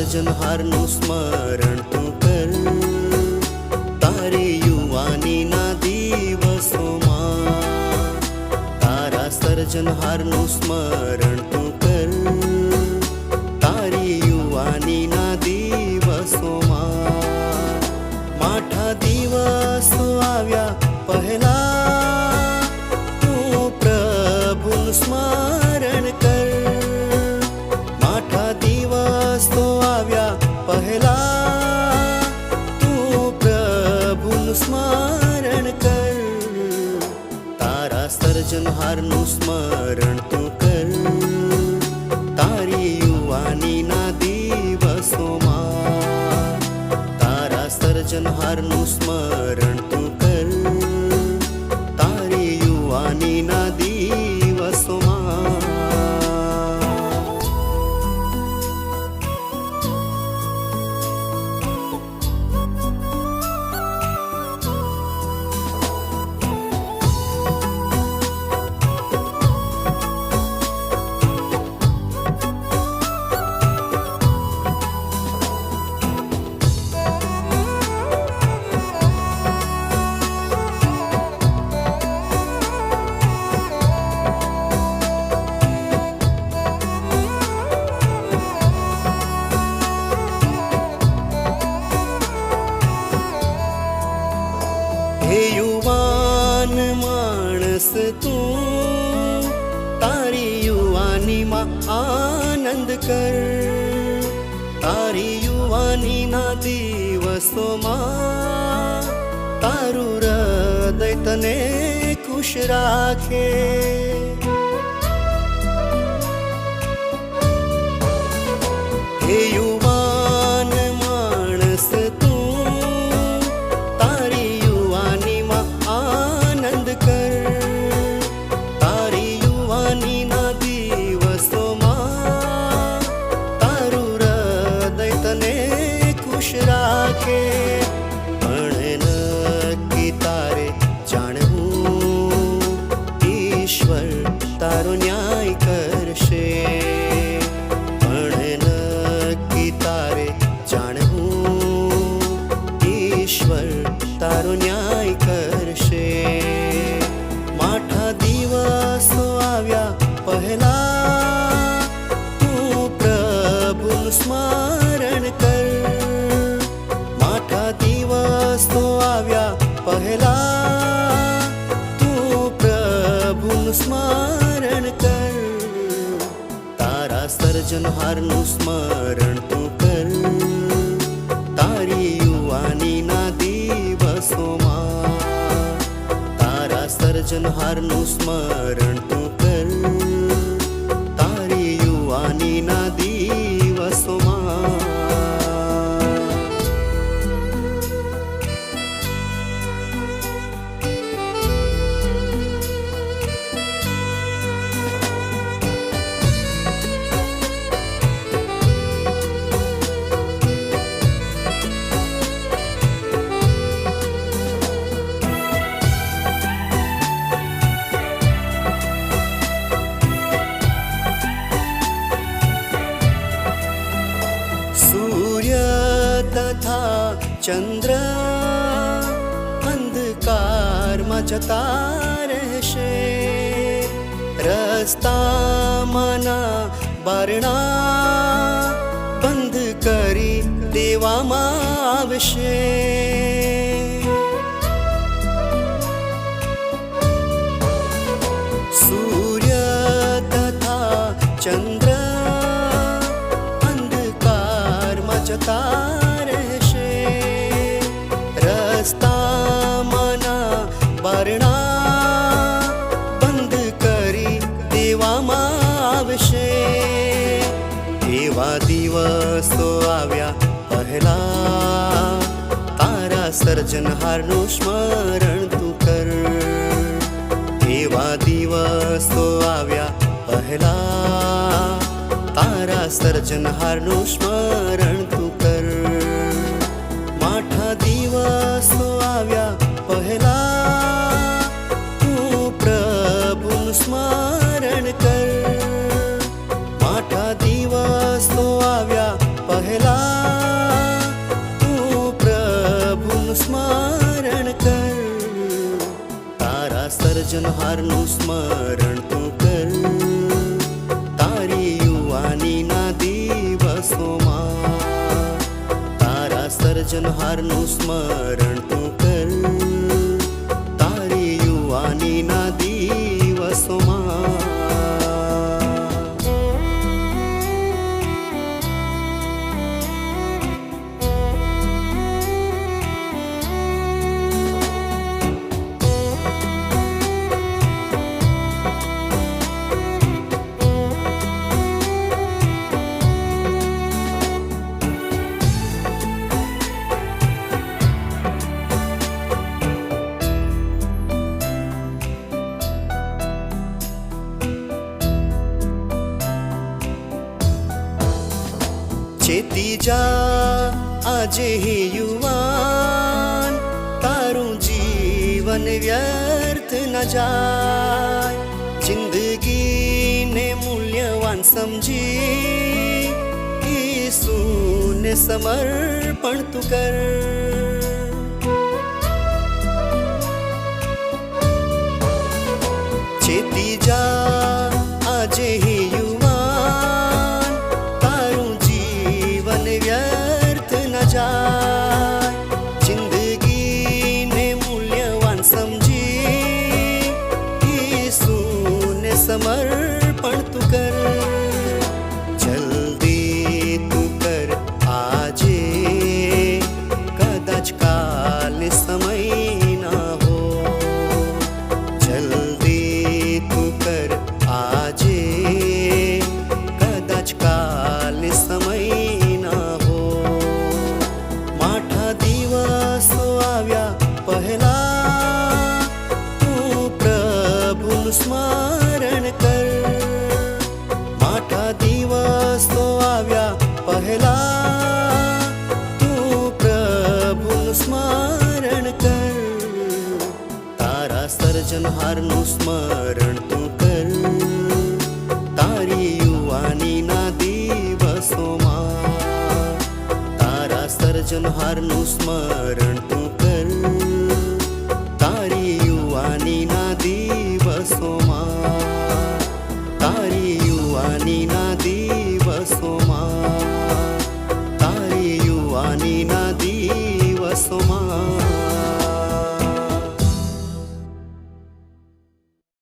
સર્જનહારનું સ્મરણ તું કર, તારી યુવાનીના દિવસોમાં. તારા સર્જનહારનું સ્મરણ તું કર, તારી યુવાનીના દિવસોમાં. માઠા દિવસો આવ્યા પહેલા તું પ્રભુનું સ્મરણ કર. માઠા દિવસો આવ્યા પહેલા તું પ્રભુનું સ્મરણ કર. તારા સર્જનહારનું સ્મરણ તું કર, તારી યુવાનીના દિવસોમાં. તારા સર્જનહારનું સ્મરણ તું કર, તારી યુવાનીના દિવસોમાં. હે યુવાન માણસ તું, તારી યુવાનીમાં આનંદ કર. તારી યુવાનીના દિવસોમાં તારું હૃદય તને ખુશ રાખે. હે યુવાન માણસ તું, તારી યુવાનીમાં આનંદ કર. તારી યુવાનીના દિવસોમાં તારું હૃદય તને ખુશ રાખે. પણ નક્કી તારે જાણવું, ઈશ્વર તારો ન્યાય કરશે. પણ નક્કી તારે જાણવું, ઈશ્વર તારો ન્યાય કરશે. માઠા દિવસો આવ્યા પહેલા તું પ્રભુનું સ્મરણ કર. માઠા દિવસો આવ્યા પહેલા તું પ્રભુનું સ્મરણ કર. તારા સર્જનહારનું સ્મરણ તું કર, તારી યુવાનીના દિવસોમાં. તારા સર્જનહારનું સ્મરણ તું કર, તારી યુવાનીના દિવસોમાં. સૂર્ય તથા ચંદ્ર અંધકારમાં જતા રહેશે. રસ્તામાંના બારણા બંધ કરી દેવામાં આવશે. સૂર્ય તથા ચંદ્ર જતા રહેશે. રસ્તામાંના બારણા બંધ કરી દેવામાં આવશે. એવા દિવસો આવ્યા પહેલા તારા સર્જનહારનું સ્મરણ તું કર. એવા દિવસો આવ્યા પહેલા તારા સર્જનહારનું સ્મરણ તું કર. માઠા દિવસો આવ્યા પહેલા તું પ્રભુનું સ્મરણ કર. માઠા દિવસો આવ્યા પહેલા સર્જનહારનું સ્મરણ તું કર, તારી યુવાનીના દિવસોમાં. તારા સર્જનહારનું સ્મરણ તું કર, તારી યુવાનીના દિવસોમાં. ચેતી જા આજે હે યુવાન, તારું જીવન વ્યર્થ ન જાય. જિંદગીને મૂલ્યવાન સમજી ઈસુને સમર્પણ તું કર. ચેતી જા આજે હે યુવાન, તારું જીવન વ્યર્થ ન જાય. જિંદગીને મૂલ્યવાન સમજી ઈસુને સમર્પણ તું કર. જલ્દી તું કર આજે, કદાચ કાલે સમય ના હો. જલ્દી તું કર આજે, કદાચ કાલે સમય ના હો. માઠા દિવસો આવ્યા પહેલા, તું પ્રભુનું સ્મરણ કર. માઠા દિવસો આવ્યા પહેલા, તું પ્રભુનું સ્મરણ કર. તારા સર્જનહારનું સ્મરણ તું કર, તારી યુવાનીના દિવસોમાં. તારા સર્જનહારનું સ્મરણ તું કર, તારી યુવાનીના દિવસોમાં. તારી યુવાનીના દિવસોમાં, તારી યુવાનીના